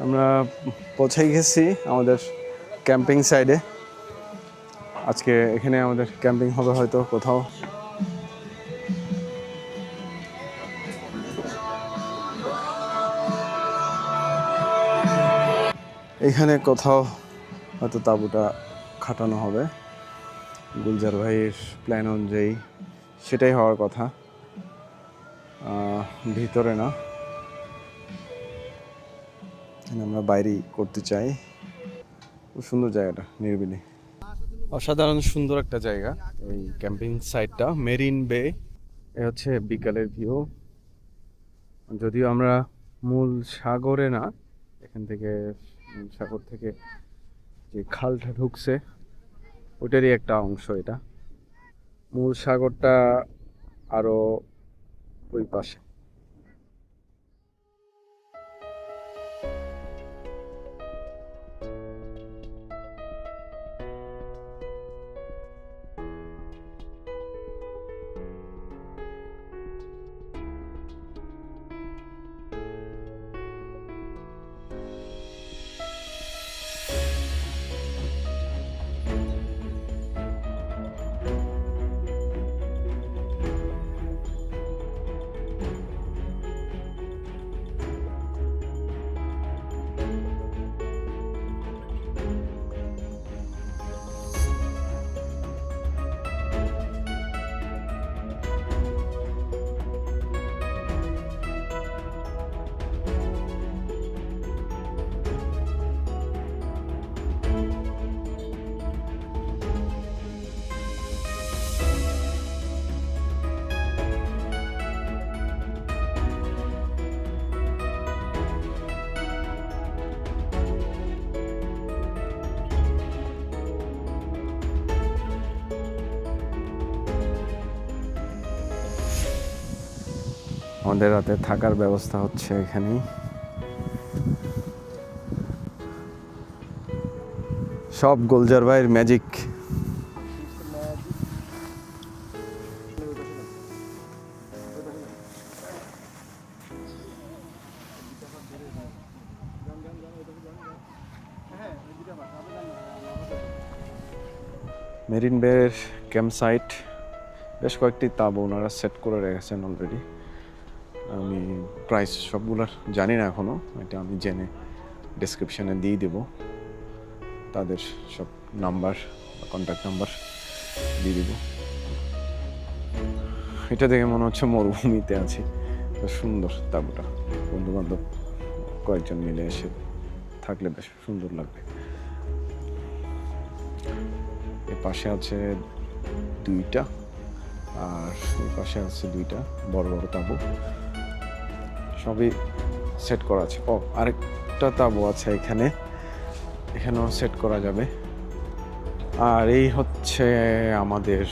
আমরা পৌঁছে গেছি আমাদের ক্যাম্পিং সাইডে। আজকে এখানে আমাদের ক্যাম্পিং হবে হয়তো কোথাও। এখানে কোথাও হয়তো তাঁবুটা খাটানো হবে গুলজার ভাইয়ের প্ল্যান অনুযায়ী, সেটাই হওয়ার কথা। ভিতরে না, আমরা বাইরেই করতে চাই। খুব সুন্দর জায়গাটা, নিরিবিলি, অসাধারণ সুন্দর একটা জায়গা এই ক্যাম্পিং সাইটটা। মেরিন বে, এ হচ্ছে বিকালের ভিউ। যদিও আমরা মূল সাগরে না, এখান থেকে সাগর থেকে যে খালটা ঢুকছে ওটারই একটা অংশ এটা। মূল সাগরটা আরো ওই পাশে। আমাদের রাতে থাকার ব্যবস্থা হচ্ছে এখানেই। সব গুলজার ভাইয়ের ম্যাজিক। মেরিন বের ক্যাম্প সাইট, বেশ কয়েকটি তাঁবু ওনারা সেট করে রেখেছেন অলরেডি। আমি প্রাইস সবগুলোর জানি না এখনও, এটা আমি জেনে ডেসক্রিপশানে দিয়ে দেব। তাদের সব নাম্বার, কন্ট্যাক্ট নাম্বার দিয়ে দেব। এটা দেখে মনে হচ্ছে মরুভূমিতে আছি। সুন্দর তাঁবুটা, বন্ধু বান্ধব কয়েকজন মিলে এসে থাকলে বেশ সুন্দর লাগবে। এর পাশে আছে দুইটা, আর এই পাশে আছে দুইটা বড় বড় তাঁবু, সবই সেট করা আছে। ও, আরেকটা তাঁবু আছে এখানে, এখানেও সেট করা যাবে। আর এই হচ্ছে আমাদের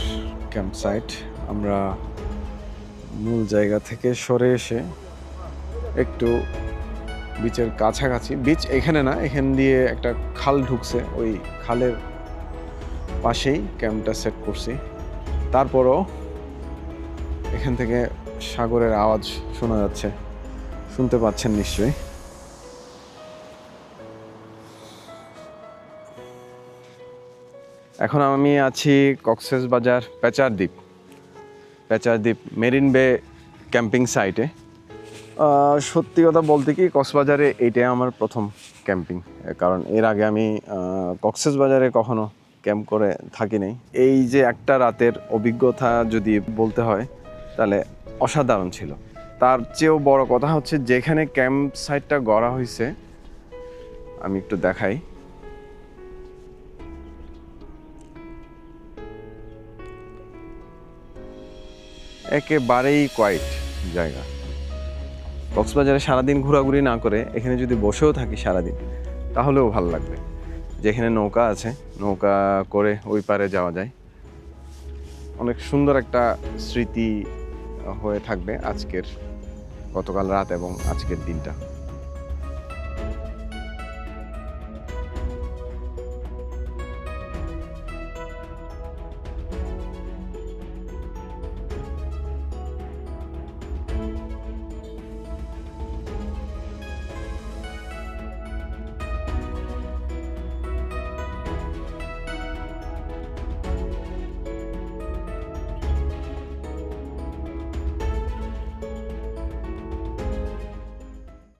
ক্যাম্প সাইট। আমরা মূল জায়গা থেকে সরে এসে একটু বিচের কাছাকাছি, বিচ এখানে না, এখান দিয়ে একটা খাল ঢুকছে, ওই খালের পাশেই ক্যাম্পটা সেট করছি। তারপরও এখান থেকে সাগরের আওয়াজ শোনা যাচ্ছে, শুনতে পাচ্ছেন নিশ্চয়ই। এখন আমি আছি কক্সবাজার পেচারদ্বীপ মেরিন বে ক্যাম্পিং সাইটে। সত্যি কথা বলতে কি, কক্সবাজারে এইটাই আমার প্রথম ক্যাম্পিং, কারণ এর আগে আমি কক্সবাজারে কখনো ক্যাম্প করে থাকি নাই। এই যে একটা রাতের অভিজ্ঞতা যদি বলতে হয় তাহলে অসাধারণ ছিল। তার চেয়েও বড় কথা হচ্ছে যেখানে ক্যাম্প সাইটটা গড়া হয়েছে, আমি একটু দেখাই। একেবারেই কোয়াইট জায়গা। কক্সবাজারে সারাদিন ঘোরাঘুরি না করে এখানে যদি বসেও থাকি সারাদিন, তাহলেও ভালো লাগবে। যেখানে নৌকা আছে, নৌকা করে ওই পারে যাওয়া যায়। অনেক সুন্দর একটা স্মৃতি হয়ে থাকবে গতকাল রাত এবং আজকের দিনটা।